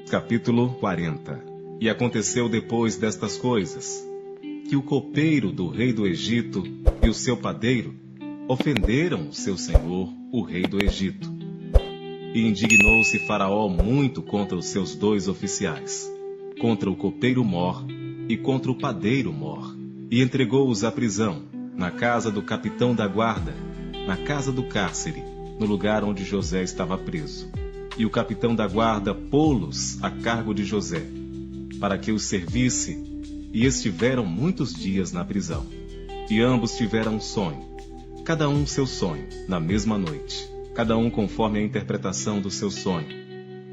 Capítulo 40. E aconteceu depois destas coisas, que o copeiro do rei do Egito e o seu padeiro ofenderam o seu senhor, o rei do Egito. E indignou-se Faraó muito contra os seus 2 oficiais, contra o copeiro Mor e contra o padeiro Mor, e entregou-os à prisão, na casa do capitão da guarda, na casa do cárcere, no lugar onde José estava preso. E o capitão da guarda pô-los a cargo de José, para que os servisse, e estiveram muitos dias na prisão. E ambos tiveram um sonho, cada um seu sonho, na mesma noite, cada um conforme a interpretação do seu sonho.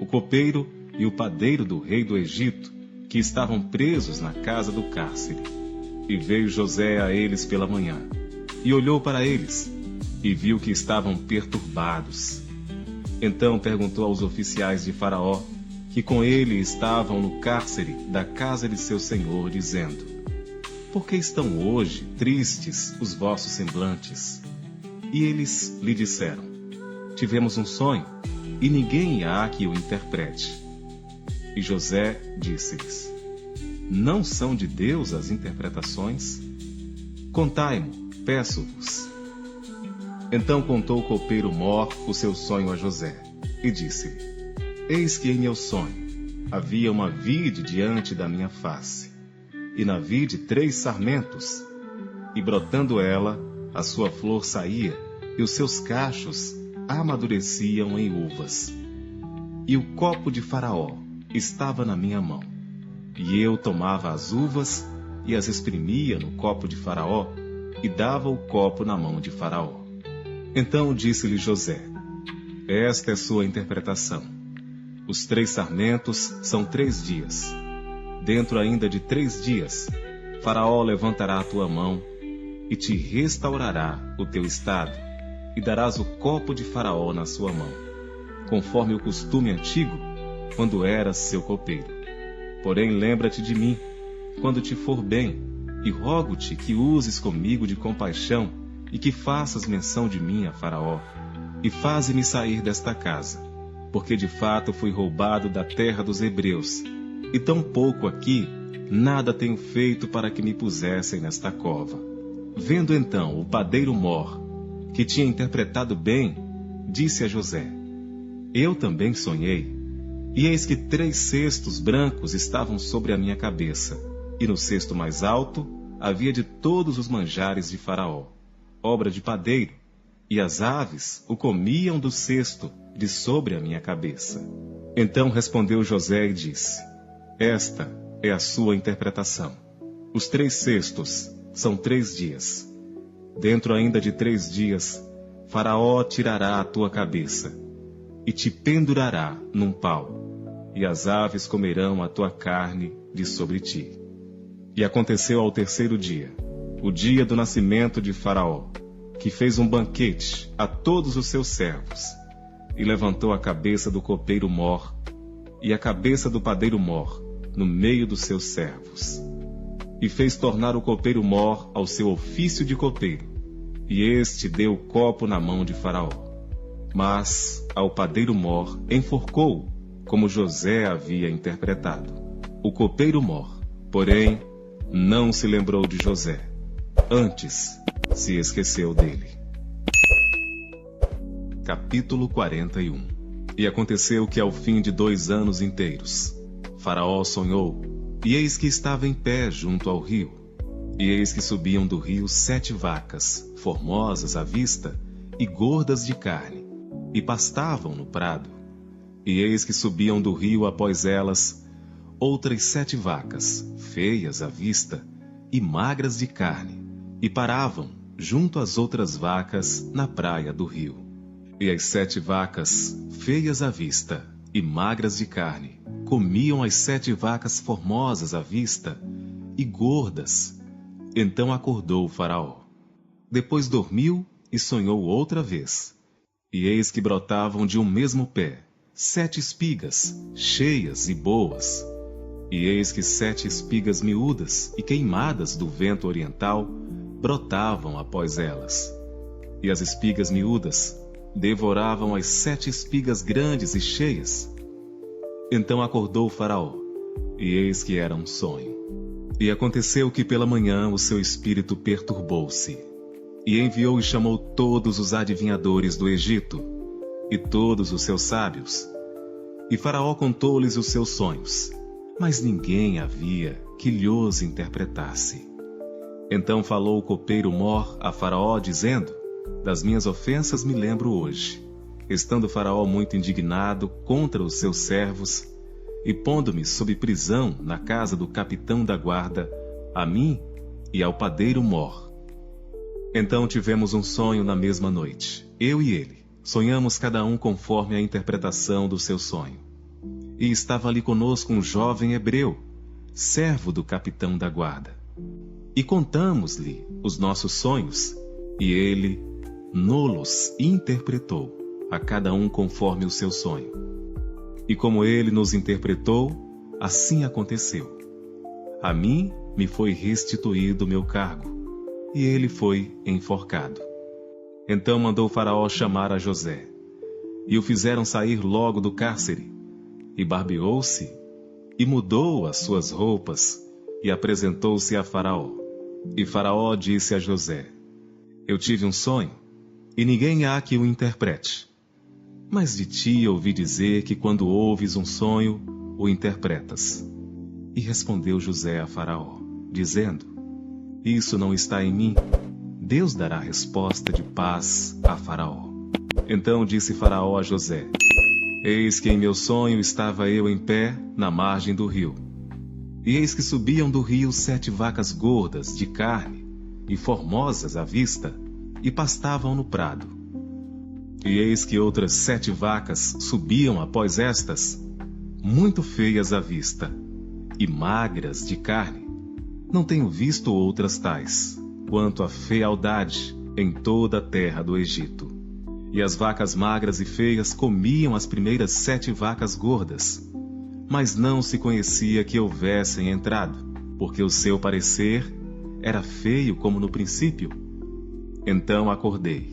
O copeiro e o padeiro do rei do Egito, que estavam presos na casa do cárcere. E veio José a eles pela manhã, e olhou para eles, e viu que estavam perturbados. Então perguntou aos oficiais de Faraó, que com ele estavam no cárcere da casa de seu senhor, dizendo: Por que estão hoje tristes os vossos semblantes? E eles lhe disseram: Tivemos um sonho, e ninguém há que o interprete. E José disse-lhes: Não são de Deus as interpretações? Contai-mo, peço-vos. Então contou o copeiro Mor o seu sonho a José, e disse-lhe: Eis que em meu sonho havia uma vide diante da minha face, e na vide 3 sarmentos, e brotando ela, a sua flor saía, e os seus cachos amadureciam em uvas. E o copo de Faraó estava na minha mão, e eu tomava as uvas e as exprimia no copo de Faraó, e dava o copo na mão de Faraó. Então disse-lhe José: Esta é sua interpretação. Os 3 sarmentos são 3 dias. Dentro ainda de 3 dias, Faraó levantará a tua mão e te restaurará o teu estado, e darás o copo de Faraó na sua mão, conforme o costume antigo, quando eras seu copeiro. Porém lembra-te de mim, quando te for bem, e rogo-te que uses comigo de compaixão, e que faças menção de mim a Faraó, e faze-me sair desta casa, porque de fato fui roubado da terra dos hebreus, e tão pouco aqui, nada tenho feito para que me pusessem nesta cova. Vendo então o padeiro Mor, que tinha interpretado bem, disse a José: Eu também sonhei, e eis que 3 cestos brancos estavam sobre a minha cabeça, e no cesto mais alto havia de todos os manjares de Faraó, obra de padeiro, e as aves o comiam do cesto de sobre a minha cabeça. Então respondeu José e disse: Esta é a sua interpretação. Os 3 cestos são 3 dias. Dentro ainda de 3 dias, Faraó tirará a tua cabeça, e te pendurará num pau, e as aves comerão a tua carne de sobre ti. E aconteceu ao 3º dia, o dia do nascimento de Faraó, que fez um banquete a todos os seus servos, e levantou a cabeça do copeiro Mor e a cabeça do padeiro Mor no meio dos seus servos. E fez tornar o copeiro Mor ao seu ofício de copeiro, e este deu o copo na mão de Faraó. Mas ao padeiro Mor enforcou, como José havia interpretado. O copeiro Mor, porém, não se lembrou de José, antes se esqueceu dele. Capítulo 41. E aconteceu que ao fim de 2 anos inteiros, Faraó sonhou, e eis que estava em pé junto ao rio. E eis que subiam do rio 7 vacas, formosas à vista, e gordas de carne, e pastavam no prado. E eis que subiam do rio após elas outras 7 vacas, feias à vista, e magras de carne, e paravam junto às outras vacas na praia do rio. E as 7 vacas, feias à vista e magras de carne, comiam as 7 vacas formosas à vista e gordas. Então acordou o Faraó. Depois dormiu e sonhou outra vez. E eis que brotavam de um mesmo pé 7 espigas, cheias e boas. E eis que 7 espigas miúdas e queimadas do vento oriental brotavam após elas. E as espigas miúdas devoravam as 7 espigas grandes e cheias. Então acordou Faraó, e eis que era um sonho. E aconteceu que pela manhã o seu espírito perturbou-se, e enviou e chamou todos os adivinhadores do Egito, e todos os seus sábios. E Faraó contou-lhes os seus sonhos, mas ninguém havia que lhos interpretasse. Então falou o copeiro Mor a Faraó, dizendo: das minhas ofensas me lembro hoje, estando Faraó muito indignado contra os seus servos, e pondo-me sob prisão na casa do capitão da guarda, a mim e ao padeiro Mor. Então tivemos um sonho na mesma noite, eu e ele. Sonhamos cada um conforme a interpretação do seu sonho. E estava ali conosco um jovem hebreu, servo do capitão da guarda. E contamos-lhe os nossos sonhos, e ele nos interpretou, a cada um conforme o seu sonho. E como ele nos interpretou, assim aconteceu. A mim me foi restituído o meu cargo, e ele foi enforcado. Então mandou Faraó chamar a José, e o fizeram sair logo do cárcere, e barbeou-se, e mudou as suas roupas, e apresentou-se a Faraó. E Faraó disse a José: eu tive um sonho, e ninguém há que o interprete. Mas de ti ouvi dizer que quando ouves um sonho, o interpretas. E respondeu José a Faraó, dizendo: isso não está em mim. Deus dará resposta de paz a Faraó. Então disse Faraó a José: eis que em meu sonho estava eu em pé na margem do rio. E eis que subiam do rio 7 vacas gordas de carne e formosas à vista, e pastavam no prado. E eis que outras 7 vacas subiam após estas, muito feias à vista, e magras de carne. Não tenho visto outras tais, quanto a fealdade em toda a terra do Egito. E as vacas magras e feias comiam as primeiras 7 vacas gordas, mas não se conhecia que houvessem entrado, porque o seu parecer era feio como no princípio. Então acordei.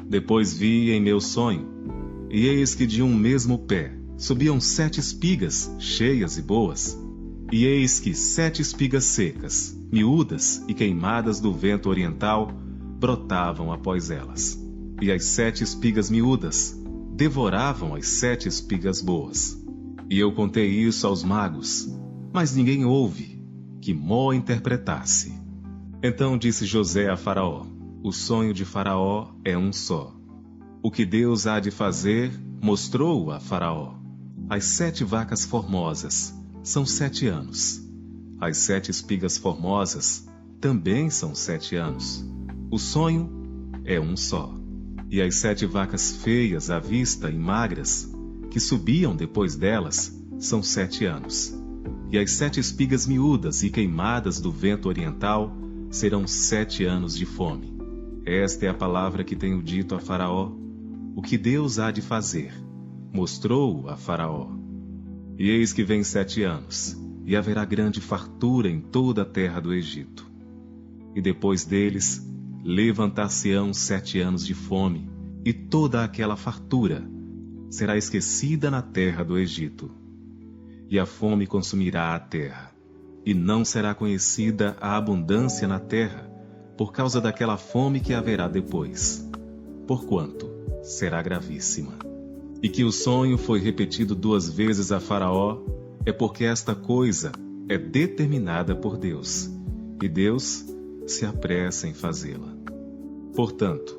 Depois vi em meu sonho, e eis que de um mesmo pé subiam 7 espigas cheias e boas, e eis que 7 espigas secas, miúdas e queimadas do vento oriental, brotavam após elas. E as 7 espigas miúdas devoravam as 7 espigas boas. E eu contei isso aos magos, mas ninguém houve que mo interpretasse. Então disse José a Faraó: o sonho de Faraó é um só. O que Deus há de fazer, mostrou-o a Faraó. As 7 vacas formosas são 7 anos. As 7 espigas formosas também são 7 anos. O sonho é um só. E as 7 vacas feias à vista e magras, que subiam depois delas, são 7 anos. E as 7 espigas miúdas e queimadas do vento oriental serão 7 anos de fome. Esta é a palavra que tenho dito a Faraó. O que Deus há de fazer, mostrou-o a Faraó. E eis que vem 7 anos, e haverá grande fartura em toda a terra do Egito. E depois deles, levantar-se-ão 7 anos de fome, e toda aquela fartura será esquecida na terra do Egito. E a fome consumirá a terra, e não será conhecida a abundância na terra, por causa daquela fome que haverá depois, porquanto será gravíssima. E que o sonho foi repetido 2 vezes a Faraó, é porque esta coisa é determinada por Deus, e Deus se apressa em fazê-la. Portanto,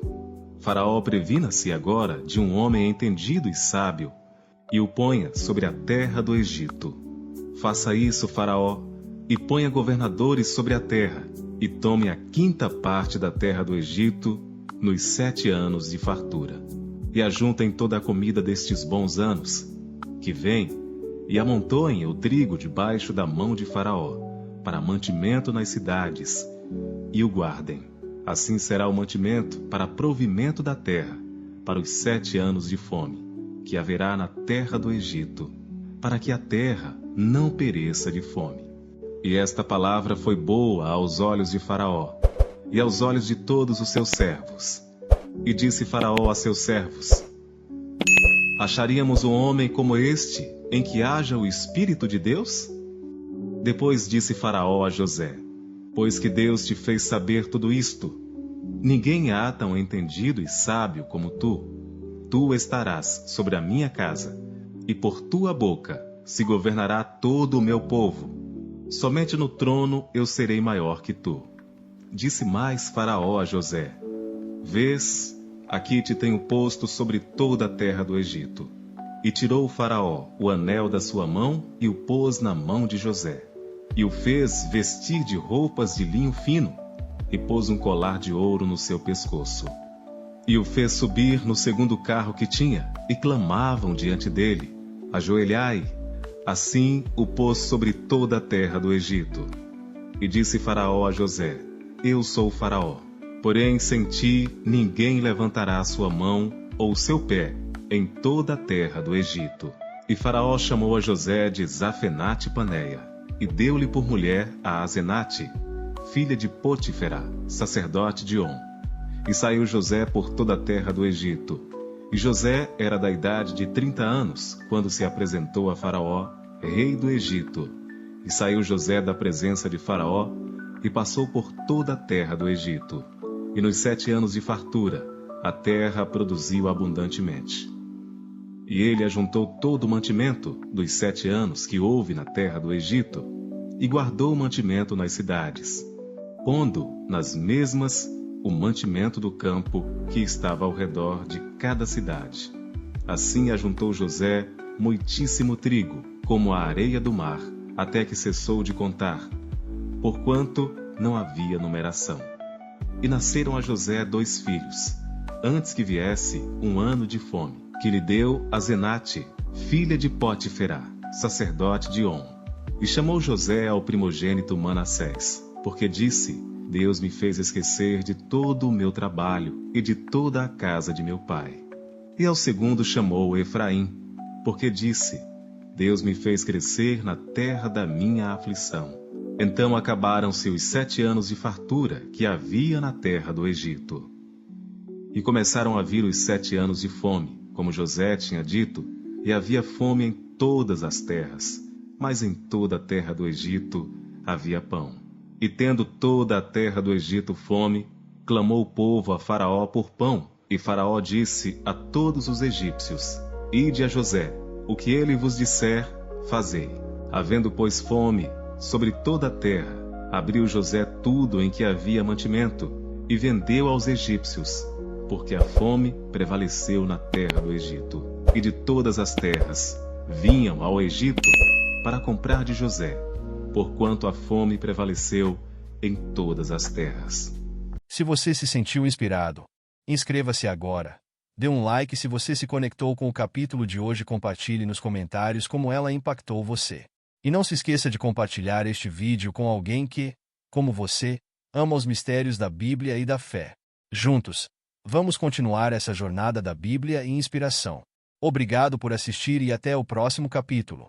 Faraó previna-se agora de um homem entendido e sábio, e o ponha sobre a terra do Egito. Faça isso, Faraó, e ponha governadores sobre a terra, e tome a 5ª parte da terra do Egito nos 7 anos de fartura. E ajuntem toda a comida destes bons anos, que vem, e amontoem o trigo debaixo da mão de Faraó, para mantimento nas cidades, e o guardem. Assim será o mantimento para provimento da terra, para os 7 anos de fome, que haverá na terra do Egito, para que a terra não pereça de fome. E esta palavra foi boa aos olhos de Faraó, e aos olhos de todos os seus servos. E disse Faraó a seus servos: acharíamos um homem como este, em que haja o Espírito de Deus? Depois disse Faraó a José: Pois que Deus te fez saber tudo isto, ninguém há tão entendido e sábio como tu. Tu estarás sobre a minha casa, e por tua boca se governará todo o meu povo. Somente no trono eu serei maior que tu. Disse mais Faraó a José: Vês, aqui te tenho posto sobre toda a terra do Egito. E tirou o Faraó o anel da sua mão e o pôs na mão de José. E o fez vestir de roupas de linho fino, e pôs um colar de ouro no seu pescoço. E o fez subir no segundo carro que tinha, e clamavam diante dele: Ajoelhai! Assim o pôs sobre toda a terra do Egito. E disse Faraó a José: Eu sou Faraó, porém sem ti ninguém levantará a sua mão ou seu pé em toda a terra do Egito. E Faraó chamou a José de Zafenate-Paneia, e deu-lhe por mulher a Azenate, filha de Potifera, sacerdote de On. E saiu José por toda a terra do Egito. E José era da idade de 30 anos, quando se apresentou a Faraó, rei do Egito. E saiu José da presença de Faraó, e passou por toda a terra do Egito. E nos 7 anos de fartura, a terra produziu abundantemente. E ele ajuntou todo o mantimento dos 7 anos que houve na terra do Egito, e guardou o mantimento nas cidades, pondo nas mesmas o mantimento do campo que estava ao redor de cada cidade. Assim ajuntou José muitíssimo trigo, como a areia do mar, até que cessou de contar, porquanto não havia numeração. E nasceram a José 2 filhos, antes que viesse um ano de fome, que lhe deu Azenate, filha de Potifera, sacerdote de On. E chamou José ao primogênito Manassés, porque disse: Deus me fez esquecer de todo o meu trabalho e de toda a casa de meu pai. E ao segundo chamou Efraim, porque disse: Deus me fez crescer na terra da minha aflição. Então acabaram-se os 7 anos de fartura que havia na terra do Egito. E começaram a vir os 7 anos de fome, como José tinha dito, e havia fome em todas as terras, mas em toda a terra do Egito havia pão. E tendo toda a terra do Egito fome, clamou o povo a Faraó por pão. E Faraó disse a todos os egípcios: Ide a José, o que ele vos disser, fazei. Havendo, pois, fome sobre toda a terra, abriu José tudo em que havia mantimento, e vendeu aos egípcios, porque a fome prevaleceu na terra do Egito. E de todas as terras vinham ao Egito para comprar de José, porquanto a fome prevaleceu em todas as terras. Se você se sentiu inspirado, inscreva-se agora. Dê um like se você se conectou com o capítulo de hoje e compartilhe nos comentários como ela impactou você. E não se esqueça de compartilhar este vídeo com alguém que, como você, ama os mistérios da Bíblia e da fé. Juntos, vamos continuar essa jornada da Bíblia e inspiração. Obrigado por assistir e até o próximo capítulo.